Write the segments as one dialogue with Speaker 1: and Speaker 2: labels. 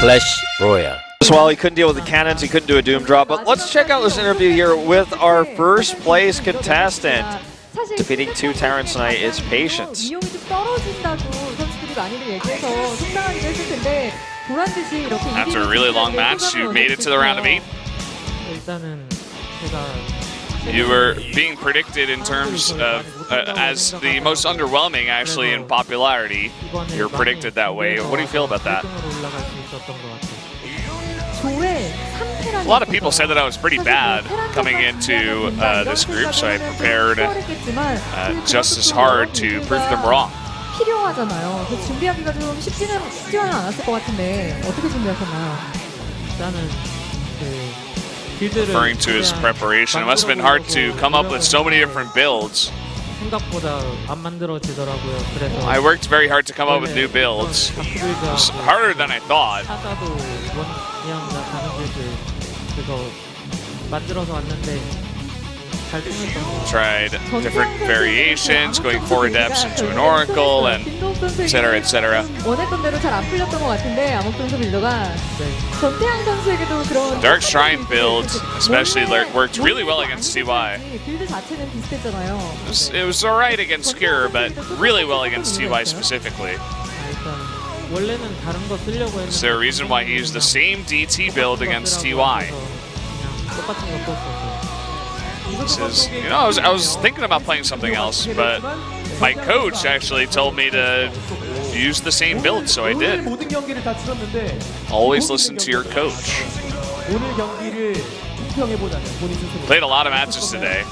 Speaker 1: Clash Royale.
Speaker 2: Well, he couldn't deal with the cannons, he couldn't do a doom drop, but let's check out this interview here with our first place contestant. Defeating 2 Terrans tonight is Patience.
Speaker 3: After a really long match, you made it to the round of 8. You were being predicted in terms of as the most underwhelming, actually, in popularity. You're predicted that way. What do you feel about that? A lot of people said that I was pretty bad coming into this group, so I prepared just as hard to prove them wrong.
Speaker 4: 필요하잖아요. 준비하기가 좀 쉽지는 않았을 것 같은데 어떻게 준비하셨나요?
Speaker 3: Referring to his preparation, it must have been hard to come up with so many different builds. I worked very hard to come up with new builds. It was harder than I thought. Tried different variations, going 4 depths into an oracle, and etc. etc. Dark Shrine build especially worked really well against TY. It was alright against Cure, but really well against TY specifically. Is there a reason why he used the same DT build against TY? This is, you know, I was thinking about playing something else, but my coach actually told me to use the same build, so I did. Always listen to your coach. Played a lot of matches today,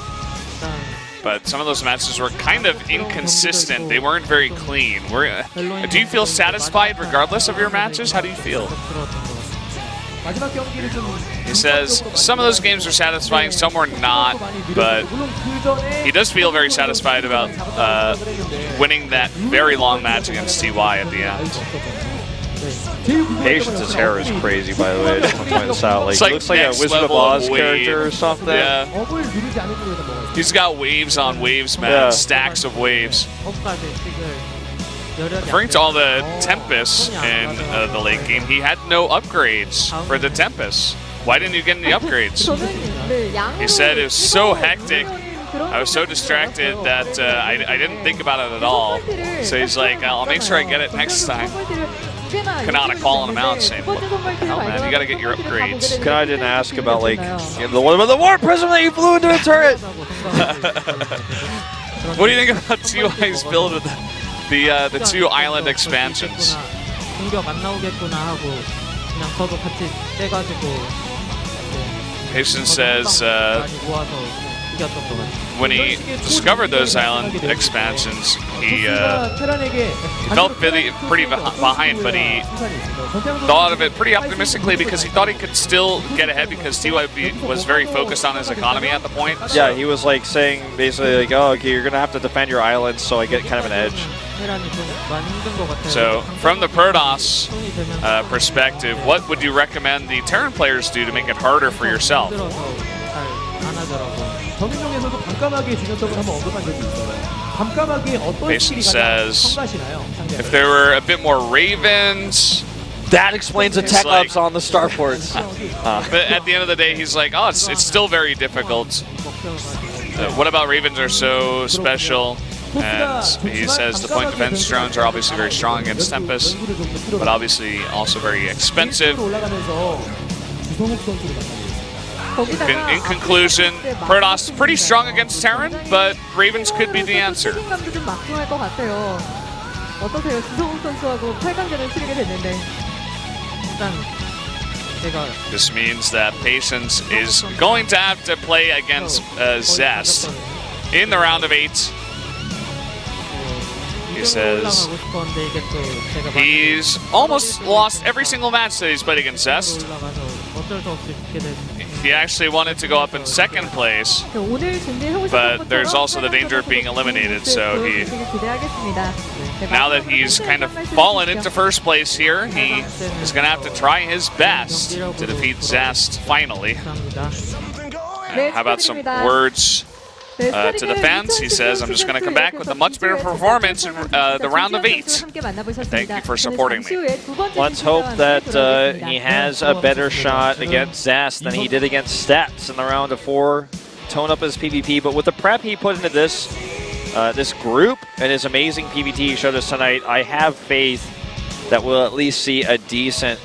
Speaker 3: but some of those matches were kind of inconsistent. They weren't very clean. Do you feel satisfied regardless of your matches? How do you feel? He says some of those games are satisfying, some were not, but he does feel very satisfied about winning that very long match against TY at the end.
Speaker 2: Patience's hair is crazy, by the way. I just want to point this out. Like, it looks like a Wizard of Oz character or something.
Speaker 3: Yeah. He's got waves on waves, man. Yeah. Stacks of waves. Referring to all the Tempest in the late game, he had no upgrades for the Tempest. Why didn't you get any upgrades? He said it was so hectic, I was so distracted that I didn't think about it at all. So he's like, I'll make sure I get it next time. Kanata calling him out, saying, "What the hell, man? You gotta get your upgrades."
Speaker 2: Kanata didn't ask about, like, what about the War Prism that you flew into a turret?
Speaker 3: What do you think about TY's build with the 2 island expansions? Patience says when he discovered those island expansions, he felt pretty behind, but he thought of it pretty optimistically because he thought he could still get ahead because TY was very focused on his economy at the point. So.
Speaker 2: Yeah, he was like saying basically like, oh, okay, you're gonna have to defend your island, so I get kind of an edge.
Speaker 3: So, from the Protoss perspective, what would you recommend the Terran players do to make it harder for yourself? Patience says, if there were a bit more Ravens...
Speaker 2: That explains the tech ups on the starports.
Speaker 3: But at the end of the day, he's like, oh, it's still very difficult. What about Ravens are so special? And he says the point defense drones are obviously very strong against Tempest, but obviously also very expensive. In conclusion, Protoss is pretty strong against Terran, but Ravens could be the answer. This means that Patience is going to have to play against Zest in the round of 8. He says he's almost lost every single match that he's played against Zest. He actually wanted to go up in second place, but there's also the danger of being eliminated, so now that he's kind of fallen into first place here, he is going to have to try his best to defeat Zest finally. How about some words to the fans. He says, I'm just going to come back with a much better performance in the round of 8. Thank you for supporting me.
Speaker 2: Let's hope that he has a better shot against Zest than he did against Steps in the round of 4. Tone up his PvP, but with the prep he put into this group and his amazing PvT he showed us tonight, I have faith that we'll at least see a decent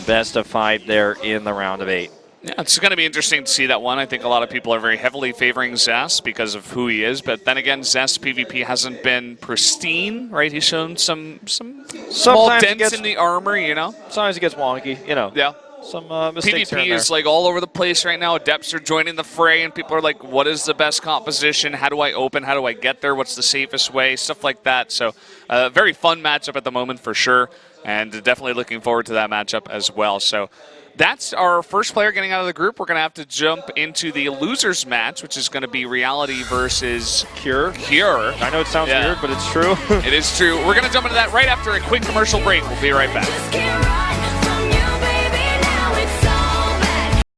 Speaker 2: best of 5 there in the round of 8.
Speaker 3: Yeah, it's going to be interesting to see that one. I think a lot of people are very heavily favoring Zest because of who he is, but then again, Zest's PvP hasn't been pristine, right? He's shown some small dents in the armor, you know?
Speaker 2: Sometimes it gets wonky, you know.
Speaker 3: Yeah.
Speaker 2: Some mistakes
Speaker 3: PvP is like all over the place right now. Adepts are joining the fray, and people are like, what is the best composition? How do I open? How do I get there? What's the safest way? Stuff like that. So very fun matchup at the moment for sure, and definitely looking forward to that matchup as well. So that's our first player getting out of the group. We're going to have to jump into the losers match, which is going to be Reality versus
Speaker 2: Cure. I know it sounds weird, but it's true.
Speaker 3: It is true. We're going to jump into that right after a quick commercial break. We'll be right back.